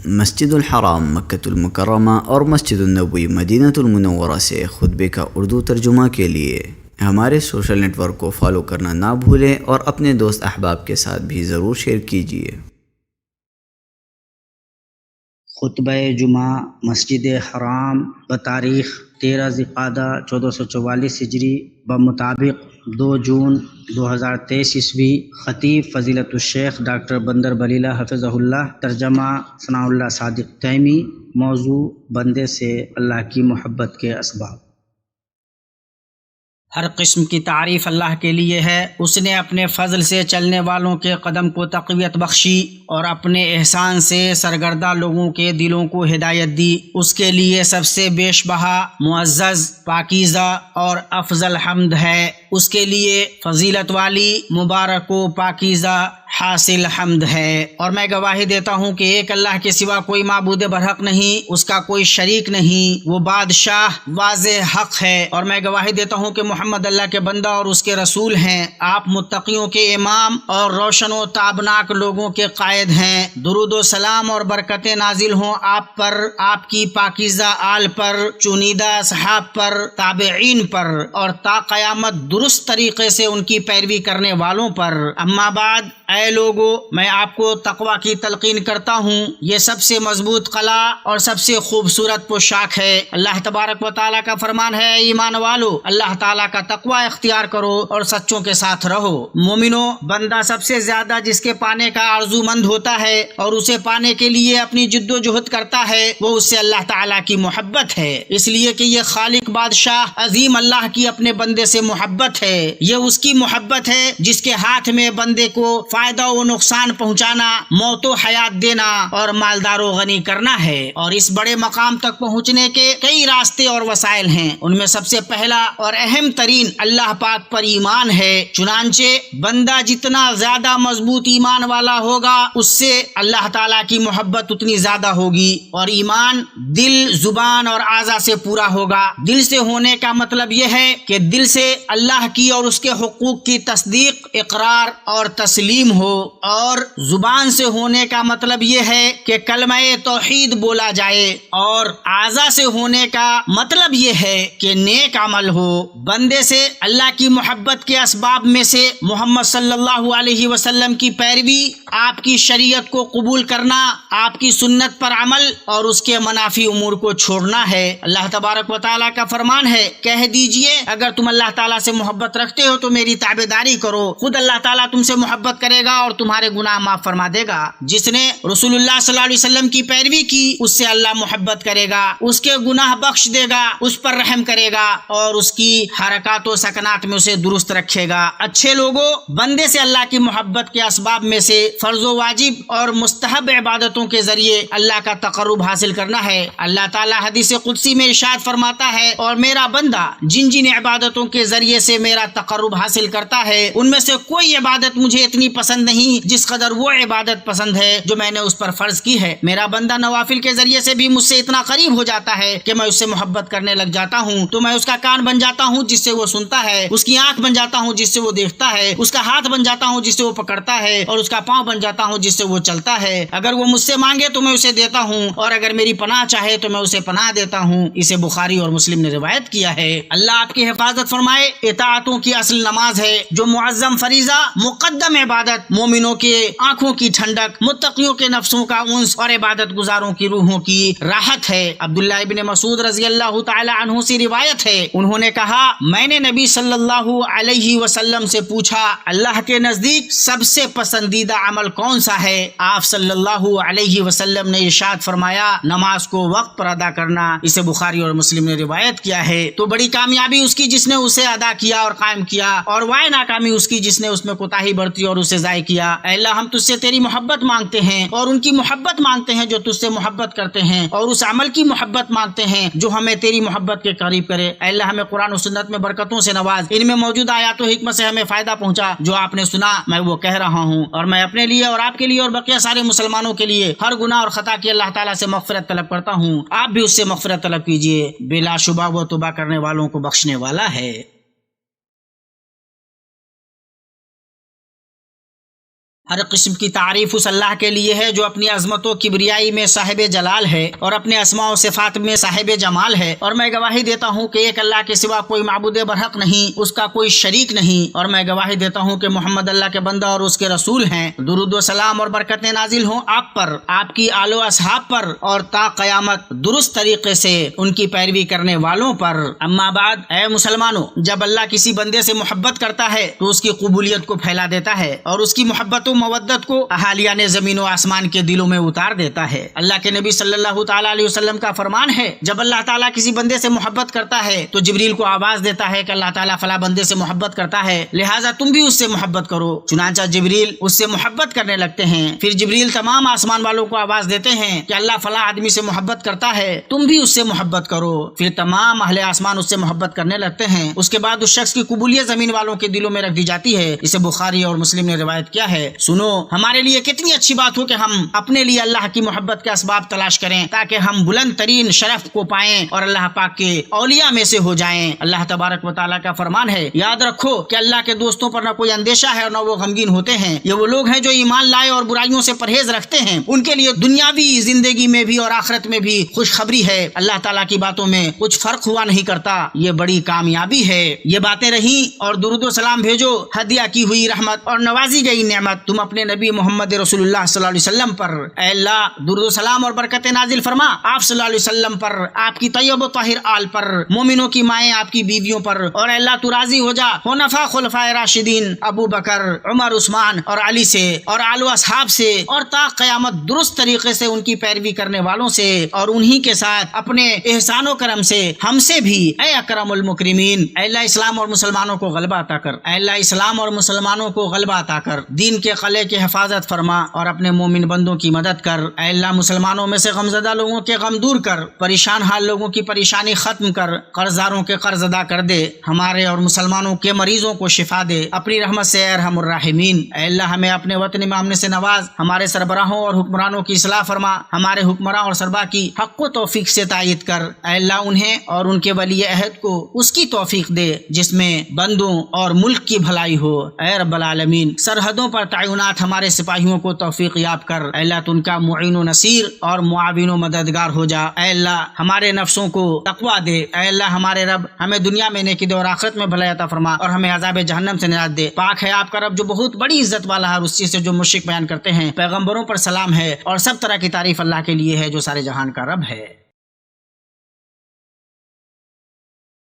مسجد الحرام مکۃ المکرمہ اور مسجد النبوی مدینہ المنورہ سے خطبے کا اردو ترجمہ کے لیے ہمارے سوشل نیٹ ورک کو فالو کرنا نہ بھولیں اور اپنے دوست احباب کے ساتھ بھی ضرور شیئر کیجیے۔ خطبہ جمعہ مسجد حرام بتاریخ 13 ذی-القعدہ 1444 ہجری بمطابق 2 جون 2023 عیسوی۔ خطیب فضیلت الشیخ ڈاکٹر بندر بلیلہ حفظہ اللہ۔ ترجمہ ثناء اللہ صادق تیمی۔ موضوع بندے سے اللہ کی محبت کے اسباب۔ ہر قسم کی تعریف اللہ کے لیے ہے۔ اس نے اپنے فضل سے چلنے والوں کے قدم کو تقویت بخشی اور اپنے احسان سے سرگردہ لوگوں کے دلوں کو ہدایت دی۔ اس کے لیے سب سے بیش بہا، معزز، پاکیزہ اور افضل حمد ہے۔ اس کے لیے فضیلت والی، مبارک و پاکیزہ حاصل حمد ہے۔ اور میں گواہی دیتا ہوں کہ ایک اللہ کے سوا کوئی معبود برحق نہیں، اس کا کوئی شریک نہیں، وہ بادشاہ واضح حق ہے۔ اور میں گواہی دیتا ہوں کہ محمد اللہ کے بندہ اور اس کے رسول ہیں۔ آپ متقیوں کے امام اور روشن و تابناک لوگوں کے قائد ہیں۔ درود و سلام اور برکتیں نازل ہوں آپ پر، آپ کی پاکیزہ آل پر، چنیدہ اصحاب پر، تابعین پر اور تا قیامت درست طریقے سے ان کی پیروی کرنے والوں پر۔ اما بعد، اے لوگو، میں آپ کو تقوی کی تلقین کرتا ہوں۔ یہ سب سے مضبوط قلعہ اور سب سے خوبصورت پوشاک ہے۔ اللہ تبارک و تعالیٰ کا فرمان ہے، اے ایمان والو، اللہ تعالیٰ کا تقوی اختیار کرو اور سچوں کے ساتھ رہو۔ مومنو، بندہ سب سے زیادہ جس کے پانے کا آرزو مند ہوتا ہے اور اسے پانے کے لیے اپنی جد و جہد کرتا ہے، وہ اس سے اللہ تعالیٰ کی محبت ہے، اس لیے کہ یہ خالق بادشاہ عظیم اللہ کی اپنے بندے سے محبت ہے۔ یہ اس کی محبت ہے جس کے ہاتھ میں بندے کو فائدہ و نقصان پہنچانا، موت و حیات دینا اور مالدار و غنی کرنا ہے۔ اور اس بڑے مقام تک پہنچنے کے کئی راستے اور وسائل ہیں۔ ان میں سب سے پہلا اور اہم ترین اللہ پاک پر ایمان ہے۔ چنانچہ بندہ جتنا زیادہ مضبوط ایمان والا ہوگا، اس سے اللہ تعالیٰ کی محبت اتنی زیادہ ہوگی۔ اور ایمان دل، زبان اور اعضاء سے پورا ہوگا۔ دل سے ہونے کا مطلب یہ ہے کہ دل سے اللہ کی اور اس کے حقوق کی تصدیق، اقرار اور تسلیم ہو، اور زبان سے ہونے کا مطلب یہ ہے کہ کلمہ توحید بولا جائے، اور اعضاء سے ہونے کا مطلب یہ ہے کہ نیک عمل ہو۔ بندے سے اللہ کی محبت کے اسباب میں سے محمد صلی اللہ علیہ وسلم کی پیروی، آپ کی شریعت کو قبول کرنا، آپ کی سنت پر عمل اور اس کے منافی امور کو چھوڑنا ہے۔ اللہ تبارک و تعالیٰ کا فرمان ہے، کہہ دیجئے اگر تم اللہ تعالیٰ سے محبت رکھتے ہو تو میری تابعداری کرو، خود اللہ تعالیٰ تم سے محبت کرے گا اور تمہارے گناہ معاف فرما دے گا۔ جس نے رسول اللہ صلی اللہ علیہ وسلم کی پیروی کی، اس سے اللہ محبت کرے گا، اس کے گناہ بخش دے گا، اس پر رحم کرے گا اور اس کی حرکات و سکنات میں اسے درست رکھے گا۔ اچھے لوگوں، بندے سے اللہ کی محبت کے اسباب میں سے فرض و واجب اور مستحب عبادتوں کے ذریعے اللہ کا تقرب حاصل کرنا ہے۔ اللہ تعالیٰ حدیث قدسی میں ارشاد فرماتا ہے، اور میرا بندہ جن جن عبادتوں کے ذریعے سے میرا تقرب حاصل کرتا ہے، ان میں سے کوئی عبادت مجھے اتنی پسند نہیں جس قدر وہ عبادت پسند ہے جو میں نے اس پر فرض کی ہے۔ میرا بندہ نوافل کے ذریعے سے بھی مجھ سے اتنا قریب ہو جاتا ہے کہ میں اس سے محبت کرنے لگ جاتا ہوں، تو میں اس کا کان بن جاتا ہوں جس سے وہ سنتا ہے، اس کی آنکھ بن جاتا ہوں جس سے وہ دیکھتا ہے، اس کا ہاتھ بن جاتا ہوں جس سے وہ پکڑتا ہے، اور اس کا پاؤں بن جاتا ہوں جس سے وہ چلتا ہے۔ اگر وہ مجھ سے مانگے تو میں اسے دیتا ہوں، اور اگر میری پناہ چاہے تو میں اسے پناہ دیتا ہوں۔ اسے بخاری اور مسلم نے روایت کیا ہے۔ اللہ آپ کی حفاظت فرمائے۔ اطاعتوں کی اصل نماز ہے، جو معظم فریضہ، مقدم عبادت، مومنوں کے آنکھوں کی ٹھنڈک، متقیوں کے نفسوں کا انس اور عبادت گزاروں کی روحوں کی راحت ہے۔ عبداللہ ابن مسعود رضی اللہ تعالی عنہ سے روایت ہے، انہوں نے کہا، میں نے نبی صلی اللہ علیہ وسلم سے پوچھا، اللہ کے نزدیک سب سے پسندیدہ عمل کون سا ہے؟ آپ صلی اللہ علیہ وسلم نے ارشاد فرمایا، نماز کو وقت پر ادا کرنا۔ اسے بخاری اور مسلم نے روایت کیا ہے۔ تو بڑی کامیابی اس کی جس نے اسے ادا کیا اور قائم کیا، اور وائے ناکامی اس کی جس نے اس میں کوتاہی برتی اور اسے ضائع کیا۔ اے اللہ، ہم تجھ سے تیری محبت مانگتے ہیں اور ان کی محبت مانگتے ہیں جو تجھ سے محبت کرتے ہیں، اور اس عمل کی محبت مانگتے ہیں جو ہمیں تیری محبت کے قریب کرے۔ اے اللہ، ہمیں قرآن و سنت میں برکتوں سے نواز، ان میں موجود آیات و حکمت سے ہمیں فائدہ پہنچا۔ جو آپ نے سنا میں وہ کہہ رہا ہوں، اور میں اپنے لیے اور آپ کے لیے اور بقیہ سارے مسلمانوں کے لیے ہر گناہ اور خطا کی اللہ تعالیٰ سے مغفرت طلب کرتا ہوں۔ آپ بھی اس سے مغفرت طلب کیجیے، بلا شبہ وہ توبہ کرنے والوں کو بخشنے والا ہے۔ ہر قسم کی تعریف اس اللہ کے لیے ہے جو اپنی عظمت و کبریائی میں صاحب جلال ہے اور اپنے اسماء و صفات میں صاحب جمال ہے، اور میں گواہی دیتا ہوں کہ ایک اللہ کے سوا کوئی معبود برحق نہیں، اس کا کوئی شریک نہیں، اور میں گواہی دیتا ہوں کہ محمد اللہ کے بندہ اور اس کے رسول ہیں۔ درود و سلام اور برکتیں نازل ہوں آپ پر، آپ کی آل و اصحاب پر، اور تا قیامت درست طریقے سے ان کی پیروی کرنے والوں پر۔ اما بعد، اے مسلمانوں، جب اللہ کسی بندے سے محبت کرتا ہے تو اس کی قبولیت کو پھیلا دیتا ہے اور اس کی محبت و مودت کو اہالیان زمین و آسمان کے دلوں میں اتار دیتا ہے۔ اللہ کے نبی صلی اللہ تعالی علیہ وسلم کا فرمان ہے، جب اللہ تعالیٰ کسی بندے سے محبت کرتا ہے تو جبریل کو آواز دیتا ہے کہ اللہ تعالیٰ فلاں بندے سے محبت کرتا ہے، لہٰذا تم بھی اس سے محبت کرو۔ چنانچہ جبریل اس سے محبت کرنے لگتے ہیں، پھر جبریل تمام آسمان والوں کو آواز دیتے ہیں کہ اللہ فلاں آدمی سے محبت کرتا ہے، تم بھی اس سے محبت کرو، پھر تمام اہل آسمان اس سے محبت کرنے لگتے ہیں۔ اس کے بعد اس شخص کی قبولیت زمین والوں کے دلوں میں رکھ دی جاتی ہے۔ اسے بخاری اور مسلم نے روایت کیا ہے۔ سنو، ہمارے لیے کتنی اچھی بات ہو کہ ہم اپنے لیے اللہ کی محبت کے اسباب تلاش کریں تاکہ ہم بلند ترین شرف کو پائیں اور اللہ پاک کے اولیاء میں سے ہو جائیں۔ اللہ تبارک و تعالیٰ کا فرمان ہے، یاد رکھو کہ اللہ کے دوستوں پر نہ کوئی اندیشہ ہے اور نہ وہ غمگین ہوتے ہیں۔ یہ وہ لوگ ہیں جو ایمان لائے اور برائیوں سے پرہیز رکھتے ہیں، ان کے لیے دنیاوی زندگی میں بھی اور آخرت میں بھی خوشخبری ہے۔ اللہ تعالیٰ کی باتوں میں کچھ فرق ہوا نہیں کرتا، یہ بڑی کامیابی ہے۔ یہ باتیں رہیں اور درود و سلام بھیجو، ہدیہ کی ہوئی رحمت اور نوازی گئی نعمت تم اپنے نبی محمد رسول اللہ صلی اللہ علیہ وسلم پر۔ اے اللہ، درود و سلام اور برکتیں نازل فرما آپ صلی اللہ علیہ وسلم پر، آپ کی طیب و طاہر آل پر، مومنوں کی مائیں آپ کی بیویوں پر، اور اے اللہ تو راضی ہو جا حنفاء خلفائے راشدین ابو بکر، عمر، عثمان اور علی سے اور آل و اصحاب سے، اور تا قیامت درست طریقے سے ان کی پیروی کرنے والوں سے، اور انہی کے ساتھ اپنے احسان و کرم سے ہم سے بھی، اے اکرم المکرمین۔ اے اللہ اسلام اور مسلمانوں کو غلبہ عطا کر، اے اللہ اسلام اور مسلمانوں کو غلبہ عطا کر، دین کے قلعے کی حفاظت فرما اور اپنے مومن بندوں کی مدد کر۔ اے اللہ مسلمانوں میں سے غمزدہ لوگوں کے غم دور کر، پریشان حال لوگوں کی پریشانی ختم کر، قرضداروں کے قرض ادا کر دے، ہمارے اور مسلمانوں کے مریضوں کو شفا دے اپنی رحمت سے اے ارحم الراحمین۔ اے اللہ ہمیں اپنے وطن میں امن سے نواز، ہمارے سربراہوں اور حکمرانوں کی اصلاح فرما، ہمارے حکمراں اور سربراہ کی حق و توفیق سے تائید کر۔ اے اللہ انہیں اور ان کے ولی عہد کو اس کی توفیق دے جس میں بندوں اور ملک کی بھلائی ہو۔ اے رب العالمین، سرحدوں پر تعینات ہمارے سپاہیوں کو توفیق یاب کر، اے اللہ تو ان کا معین و نصیر اور معاون و مددگار ہو جا۔ اے اللہ ہمارے نفسوں کو تقویٰ دے، اے اللہ ہمارے رب ہمیں دنیا میں نیکی دے اور آخرت میں بھلائی عطا فرما، اور ہمیں عذاب جہنم سے نجات دے۔ پاک ہے آپ کا رب جو بہت بڑی عزت والا ہے، اس چیز سے جو مشرک بیان کرتے ہیں۔ پیغمبروں پر سلام ہے اور سب طرح کی تعریف اللہ کے لیے ہے جو سارے جہان کا رب ہے۔